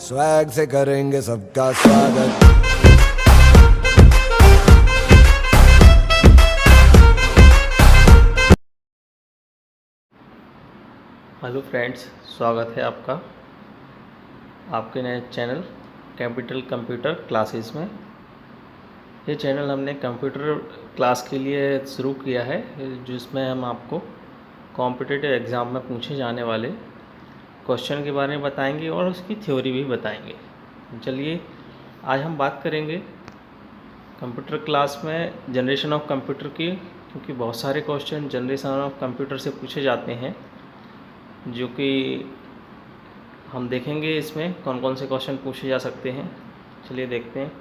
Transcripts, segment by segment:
Swag से करेंगे सबका स्वागत। हेलो फ्रेंड्स, स्वागत है आपका आपके नए चैनल कैपिटल कंप्यूटर क्लासेस में। ये चैनल हमने कंप्यूटर क्लास के लिए शुरू किया है, जिसमें हम आपको कॉम्पिटिटिव एग्ज़ाम में पूछे जाने वाले क्वेश्चन के बारे में बताएंगे और उसकी थ्योरी भी बताएंगे। चलिए आज हम बात करेंगे कंप्यूटर क्लास में जनरेशन ऑफ कंप्यूटर की, क्योंकि बहुत सारे क्वेश्चन जनरेशन ऑफ कंप्यूटर से पूछे जाते हैं, जो कि हम देखेंगे इसमें कौन कौन से क्वेश्चन पूछे जा सकते हैं। चलिए देखते हैं।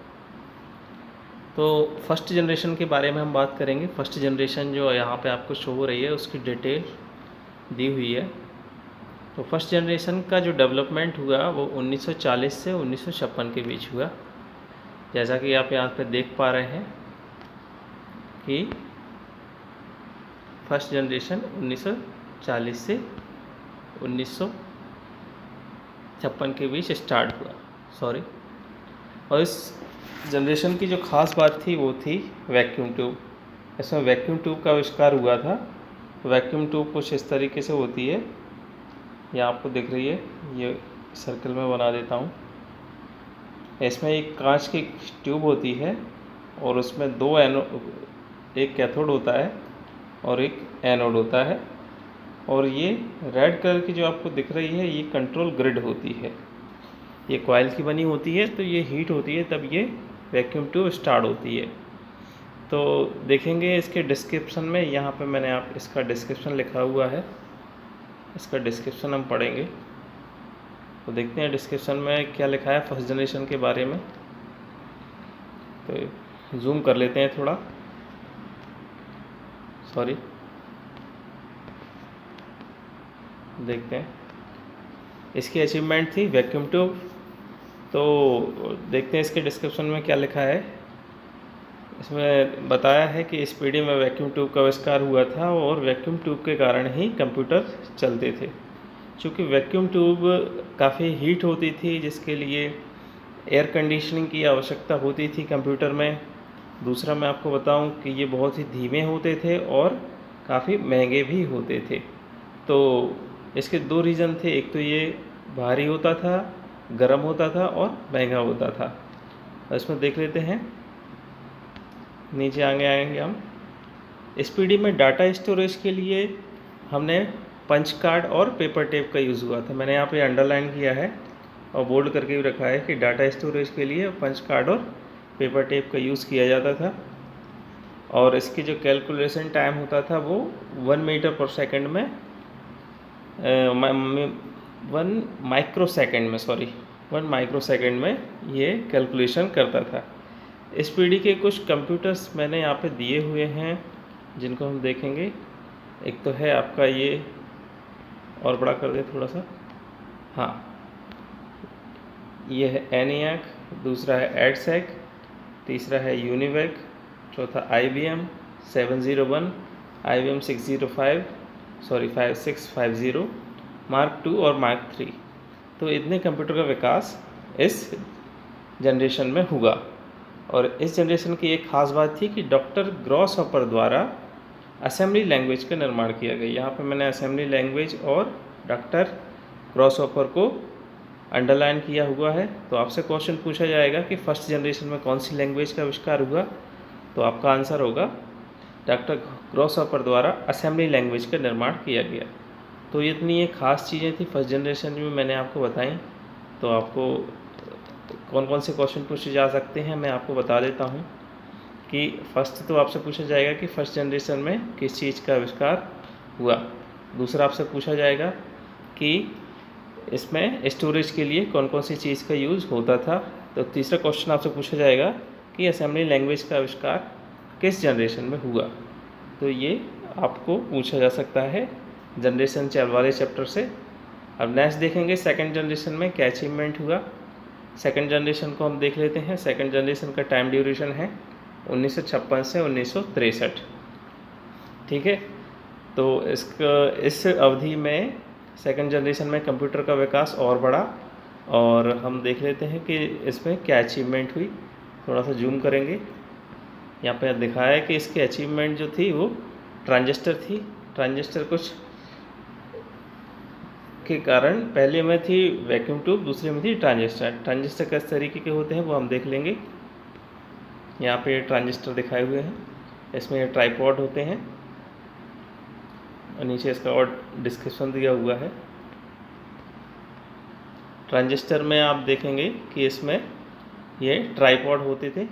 तो फर्स्ट जनरेशन के बारे में हम बात करेंगे। फर्स्ट जनरेशन जो यहाँ पे आपको शो हो रही है उसकी डिटेल दी हुई है। तो फर्स्ट जनरेशन का जो डेवलपमेंट हुआ वो 1940 से 1956 के बीच हुआ। जैसा कि आप यहाँ पे देख पा रहे हैं कि फर्स्ट जनरेशन 1940 से 1956 के बीच स्टार्ट हुआ। और इस जनरेशन की जो ख़ास बात थी वो थी वैक्यूम ट्यूब। इसमें वैक्यूम ट्यूब का आविष्कार हुआ था। वैक्यूम ट्यूब कुछ इस तरीके से होती है, ये आपको दिख रही है, ये सर्कल में बना देता हूँ। इसमें एक कांच की ट्यूब होती है और उसमें दो एक कैथोड होता है और एक एनोड होता है, और ये रेड कलर की जो आपको दिख रही है ये कंट्रोल ग्रिड होती है। ये कॉइल की बनी होती है, तो ये हीट होती है तब ये वैक्यूम ट्यूब स्टार्ट होती है। तो देखेंगे इसके डिस्क्रिप्शन में, यहाँ पे मैंने आप इसका डिस्क्रिप्शन लिखा हुआ है, इसका डिस्क्रिप्शन हम पढ़ेंगे। तो देखते हैं डिस्क्रिप्शन में क्या लिखा है फर्स्ट जनरेशन के बारे में। तो जूम कर लेते हैं थोड़ा, देखते हैं। इसकी अचीवमेंट थी वैक्यूम ट्यूब। तो देखते हैं इसके डिस्क्रिप्शन में क्या लिखा है। इसमें बताया है कि इस पीढ़ी में वैक्यूम ट्यूब का आविष्कार हुआ था और वैक्यूम ट्यूब के कारण ही कंप्यूटर चलते थे। चूँकि वैक्यूम ट्यूब काफ़ी हीट होती थी, जिसके लिए एयर कंडीशनिंग की आवश्यकता होती थी कंप्यूटर में। दूसरा मैं आपको बताऊं कि ये बहुत ही धीमे होते थे और काफ़ी महंगे भी होते थे। तो इसके दो रीज़न थे, एक तो ये भारी होता था, गर्म होता था और महंगा होता था। इसमें देख लेते हैं, नीचे आएंगे हम। इस पीढ़ी में डाटा स्टोरेज के लिए हमने पंच कार्ड और पेपर टेप का यूज़ हुआ था। मैंने यहाँ पे अंडरलाइन किया है और बोल्ड करके भी रखा है कि डाटा स्टोरेज के लिए पंच कार्ड और पेपर टेप का यूज़ किया जाता था। और इसकी जो कैलकुलेशन टाइम होता था वो 1 मीटर पर सेकंड में 1 माइक्रोसेकंड में ये कैलकुलेशन करता था। इस पीढ़ी के कुछ कंप्यूटर्स मैंने यहाँ पे दिए हुए हैं, जिनको हम देखेंगे। एक तो है आपका ये, और बड़ा कर दे थोड़ा सा, हाँ, ये है एनियाक, दूसरा है एडसेक, तीसरा है यूनिवेक, चौथा IBM 701, IBM 5650, मार्क 2 और मार्क 3। तो इतने कंप्यूटर का विकास इस जनरेशन में हुआ। और इस जनरेशन की एक ख़ास बात थी कि डॉक्टर ग्रॉसहॉपर द्वारा असेंबली लैंग्वेज का निर्माण किया गया। यहाँ पे मैंने असेंबली लैंग्वेज और डॉक्टर ग्रॉसहॉपर को अंडरलाइन किया हुआ है। तो आपसे क्वेश्चन पूछा जाएगा कि फर्स्ट जनरेशन में कौन सी लैंग्वेज का आविष्कार हुआ, तो आपका आंसर होगा डॉक्टर ग्रॉसहॉपर द्वारा असेंबली लैंग्वेज का निर्माण किया गया। तो इतनी ये ख़ास चीज़ें थी फर्स्ट जनरेशन में, मैंने आपको बताई। तो आपको कौन कौन से क्वेश्चन पूछे जा सकते हैं मैं आपको बता देता हूँ। कि फर्स्ट तो आपसे पूछा जाएगा कि फर्स्ट जनरेशन में किस चीज़ का आविष्कार हुआ। दूसरा आपसे पूछा जाएगा कि इसमें स्टोरेज के लिए कौन कौन सी चीज़ का यूज़ होता था। तो तीसरा क्वेश्चन आपसे पूछा जाएगा कि असेंबली लैंग्वेज का आविष्कार किस जनरेशन में हुआ। तो ये आपको पूछा जा सकता है जनरेशन वाले चैप्टर से। अब नेक्स्ट देखेंगे सेकंड जनरेशन में क्या अचीवमेंट हुआ। सेकंड जनरेशन को हम देख लेते हैं। सेकंड जनरेशन का टाइम ड्यूरेशन है 1956 से 1963। ठीक है, तो इस अवधि में सेकंड जनरेशन में कंप्यूटर का विकास और बढ़ा। और हम देख लेते हैं कि इसमें क्या अचीवमेंट हुई। थोड़ा सा जूम करेंगे, यहाँ पे दिखाया है कि इसकी अचीवमेंट जो थी वो ट्रांजिस्टर थी। ट्रांजिस्टर कुछ के कारण पहले में थी वैक्यूम ट्यूब, दूसरे में थी ट्रांजिस्टर। ट्रांजिस्टर किस तरीके के होते हैं वो हम देख लेंगे। यहाँ पे ट्रांजिस्टर दिखाए हुए हैं, इसमें ट्राइपॉड होते हैं और नीचे इसका और डिस्क्रिप्शन दिया हुआ है। ट्रांजिस्टर में आप देखेंगे कि इसमें ये ट्राइपॉड होते थे,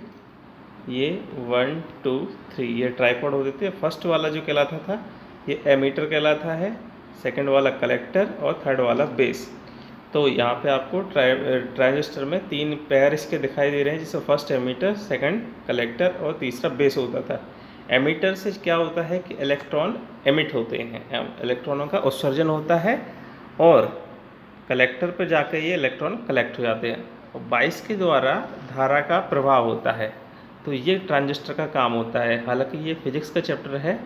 ये 1 2 3 ये ट्राइपॉड होते थे। फर्स्ट वाला जो कहलाता था ये एमीटर कहलाता है, सेकंड वाला कलेक्टर और थर्ड वाला बेस। तो यहाँ पे आपको ट्रांजिस्टर में 3 पेयर इसके दिखाई दे रहे हैं, जिसमें फर्स्ट एमीटर, सेकंड कलेक्टर और तीसरा बेस होता था। एमीटर से क्या होता है कि इलेक्ट्रॉन एमिट होते हैं, इलेक्ट्रॉनों का उत्सर्जन होता है, और कलेक्टर पर जाकर ये इलेक्ट्रॉन कलेक्ट हो जाते हैं और बाइस के द्वारा धारा का प्रभाव होता है। तो ये ट्रांजिस्टर का काम होता है। हालांकि ये फिजिक्स का चैप्टर है,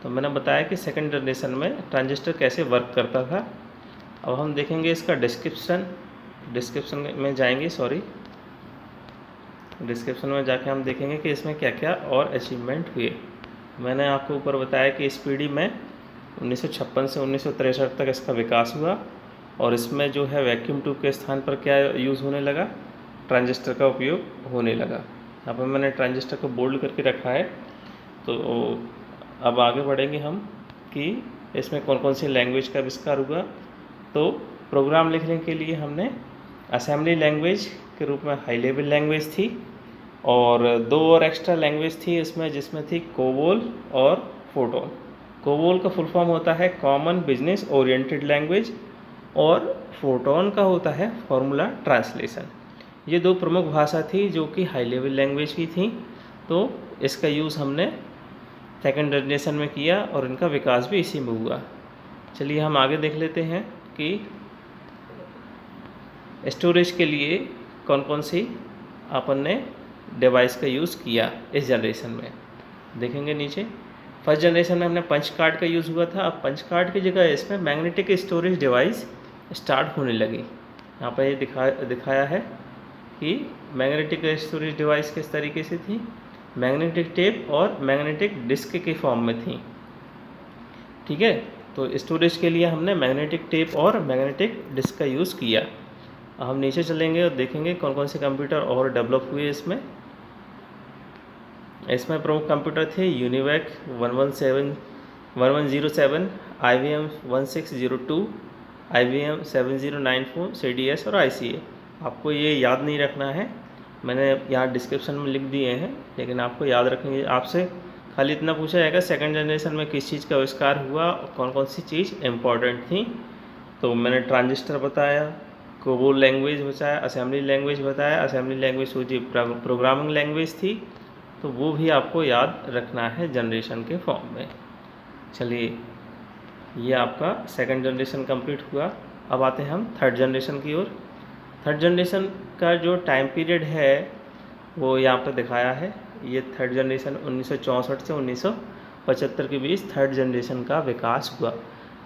तो मैंने बताया कि सेकंड जनरेशन में ट्रांजिस्टर कैसे वर्क करता था। अब हम देखेंगे इसका डिस्क्रिप्शन में जाएंगे, डिस्क्रिप्शन में जाके हम देखेंगे कि इसमें क्या क्या और अचीवमेंट हुए। मैंने आपको ऊपर बताया कि इस पीढ़ी में 1956 से 1963 तक इसका विकास हुआ, और इसमें जो है वैक्यूम ट्यूब के स्थान पर क्या यूज़ होने लगा, ट्रांजिस्टर का उपयोग होने लगा। यहाँ पर मैंने ट्रांजिस्टर को बोल्ड करके रखा है। तो अब आगे बढ़ेंगे हम कि इसमें कौन कौन सी लैंग्वेज का आविष्कार हुआ। तो प्रोग्राम लिखने के लिए हमने असेंबली लैंग्वेज के रूप में हाई लेवल लैंग्वेज थी, और 2 और एक्स्ट्रा लैंग्वेज थी इसमें, जिसमें थी कोबोल और फोटोन। कोबोल का फुल फॉर्म होता है कॉमन बिजनेस ओरिएंटेड लैंग्वेज, और फोटोन का होता है फॉर्मूला ट्रांसलेशन। ये 2 प्रमुख भाषा थी जो कि हाई लेवल लैंग्वेज की थी। तो इसका यूज़ हमने सेकेंड जनरेशन में किया और इनका विकास भी इसी में हुआ। चलिए हम आगे देख लेते हैं कि स्टोरेज के लिए कौन कौन सी अपन ने डिवाइस का यूज़ किया इस जनरेशन में। देखेंगे नीचे, फर्स्ट जनरेशन में हमने पंच कार्ड का यूज़ हुआ था। अब पंच कार्ड की जगह इसमें मैग्नेटिक स्टोरेज डिवाइस स्टार्ट होने लगी। यहाँ पर ये दिखाया है कि मैग्नेटिक स्टोरेज डिवाइस किस तरीके से थी, मैग्नेटिक टेप और मैग्नेटिक डिस्क के फॉर्म में थी। ठीक है, तो स्टोरेज के लिए हमने मैग्नेटिक टेप और मैग्नेटिक डिस्क का यूज़ किया। हम नीचे चलेंगे और देखेंगे कौन कौन से कंप्यूटर और डेवलप हुए इसमें प्रमुख कंप्यूटर थे यूनिवैक 1107, IBM 1602, IBM 7094, CDS और ICA। आपको ये याद नहीं रखना है, मैंने यहाँ डिस्क्रिप्शन में लिख दिए हैं, लेकिन आपको याद रखेंगे। आपसे खाली इतना पूछा जाएगा सेकंड जनरेशन में किस चीज़ का आविष्कार हुआ और कौन कौन सी चीज़ इम्पॉर्टेंट थी। तो मैंने ट्रांजिस्टर बताया, कोबोल लैंग्वेज बताया, असेंबली लैंग्वेज बताया। असेंबली लैंग्वेज जो प्रोग्रामिंग लैंग्वेज थी, तो वो भी आपको याद रखना है जनरेशन के फॉर्म में। चलिए, ये आपका सेकंड जनरेशन कंप्लीट हुआ। अब आते हैं हम थर्ड जनरेशन की ओर। थर्ड जनरेशन का जो टाइम पीरियड है वो यहाँ पर दिखाया है। ये थर्ड जनरेशन 1964 से 1975 के बीच थर्ड जनरेशन का विकास हुआ।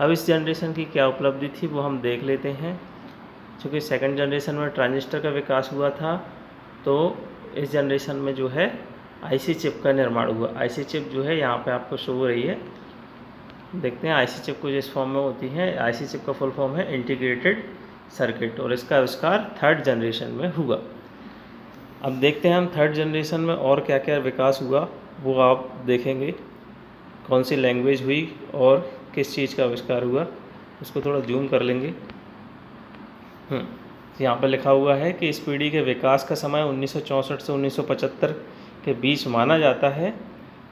अब इस जनरेशन की क्या उपलब्धि थी वो हम देख लेते हैं। चूँकि सेकंड जनरेशन में ट्रांजिस्टर का विकास हुआ था, तो इस जनरेशन में जो है आईसी चिप का निर्माण हुआ। आईसी चिप जो है यहाँ पे आपको शो हो रही है, देखते हैं आईसी चिप कुछ इस फॉर्म में होती है। आईसी चिप का फुल फॉर्म है इंटीग्रेटेड सर्किट, और इसका आविष्कार थर्ड जनरेशन में हुआ। अब देखते हैं हम थर्ड जनरेशन में और क्या क्या विकास हुआ वो आप देखेंगे, कौन सी लैंग्वेज हुई और किस चीज़ का आविष्कार हुआ। उसको थोड़ा जूम कर लेंगे। यहाँ पर लिखा हुआ है कि इस पीढ़ी के विकास का समय 1964 से 1975 के बीच माना जाता है,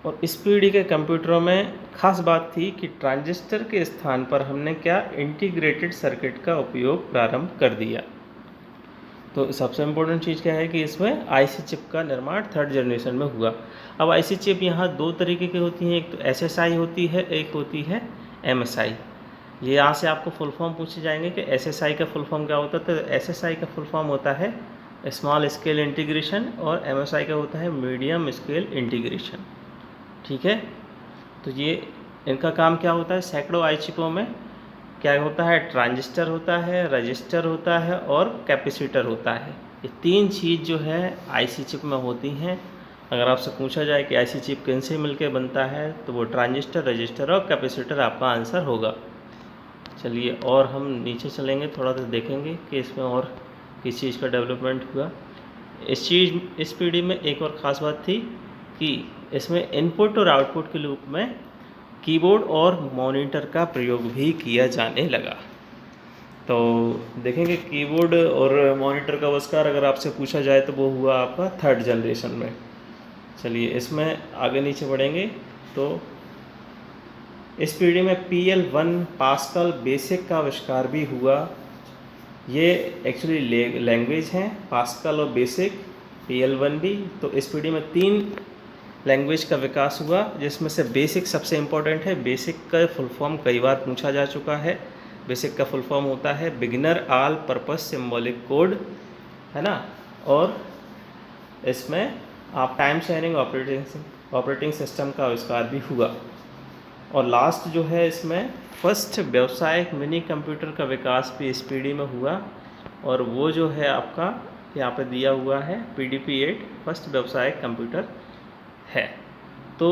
और इस पीढ़ी के कंप्यूटरों में खास बात थी कि ट्रांजिस्टर के स्थान पर हमने क्या इंटीग्रेटेड सर्किट का उपयोग प्रारंभ कर दिया। तो सबसे इम्पोर्टेंट चीज़ क्या है कि इसमें आईसी चिप का निर्माण थर्ड जनरेशन में हुआ। अब आईसी चिप यहाँ 2 तरीके की होती हैं, एक तो एसएसआई होती है, एक होती है एमएसआई। ये यहाँ से आपको फुल फॉर्म पूछे जाएंगे कि एसएसआई का फुल फॉर्म क्या होता है। तो एसएसआई का फुल फॉर्म होता है स्मॉल स्केल इंटीग्रेशन, और एमएसआई का होता है मीडियम स्केल इंटीग्रेशन। ठीक है, तो ये इनका काम क्या होता है, सैकड़ों आई चिपों में क्या होता है, ट्रांजिस्टर होता है, रजिस्टर होता है और कैपेसिटर होता है। ये 3 चीज़ जो है आईसी चिप में होती हैं। अगर आपसे पूछा जाए कि आईसी चिप किन से मिलकर बनता है तो वो ट्रांजिस्टर, रजिस्टर और कैपेसिटर आपका आंसर होगा। चलिए और हम नीचे चलेंगे, थोड़ा सा देखेंगे कि इसमें और किस चीज़ का डेवलपमेंट हुआ। इस पीढ़ी में एक और ख़ास बात थी कि इसमें इनपुट और आउटपुट के रूप में कीबोर्ड और मॉनिटर का प्रयोग भी किया जाने लगा। तो देखेंगे कीबोर्ड और मॉनिटर का आविष्कार अगर आपसे पूछा जाए तो वो हुआ आपका 3rd जनरेशन में। चलिए इसमें आगे नीचे बढ़ेंगे तो इस पीढ़ी में PL1 पास्कल बेसिक का आविष्कार भी हुआ। ये एक्चुअली लैंग्वेज हैं, पास्कल और बेसिक, PL1 भी। तो इस पीढ़ी में 3 लैंग्वेज का विकास हुआ, जिसमें से बेसिक सबसे इम्पोर्टेंट है। बेसिक का फुल फॉर्म कई बार पूछा जा चुका है। बेसिक का फुल फॉर्म होता है beginner all purpose symbolic code, है ना। और इसमें आप टाइम शेयरिंग ऑपरेटिंग सिस्टम का आविष्कार भी हुआ। और लास्ट जो है इसमें फर्स्ट व्यावसायिक मिनी कंप्यूटर का विकास भी इस पीढ़ी में हुआ। और वो जो है आपका यहाँ पे दिया हुआ है PDP-8 फर्स्ट व्यावसायिक कंप्यूटर है। तो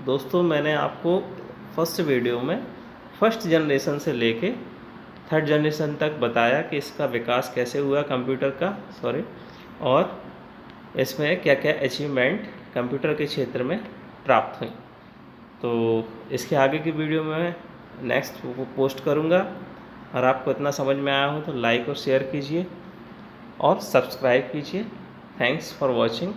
दोस्तों मैंने आपको फर्स्ट वीडियो में फर्स्ट जनरेशन से लेके 3rd जनरेशन तक बताया कि इसका विकास कैसे हुआ कंप्यूटर का, और इसमें क्या क्या अचीवमेंट कंप्यूटर के क्षेत्र में प्राप्त हुई। तो इसके आगे की वीडियो में नेक्स्ट पोस्ट करूँगा। और आपको इतना समझ में आया हो तो लाइक और शेयर कीजिए और सब्सक्राइब कीजिए। Thanks for watching.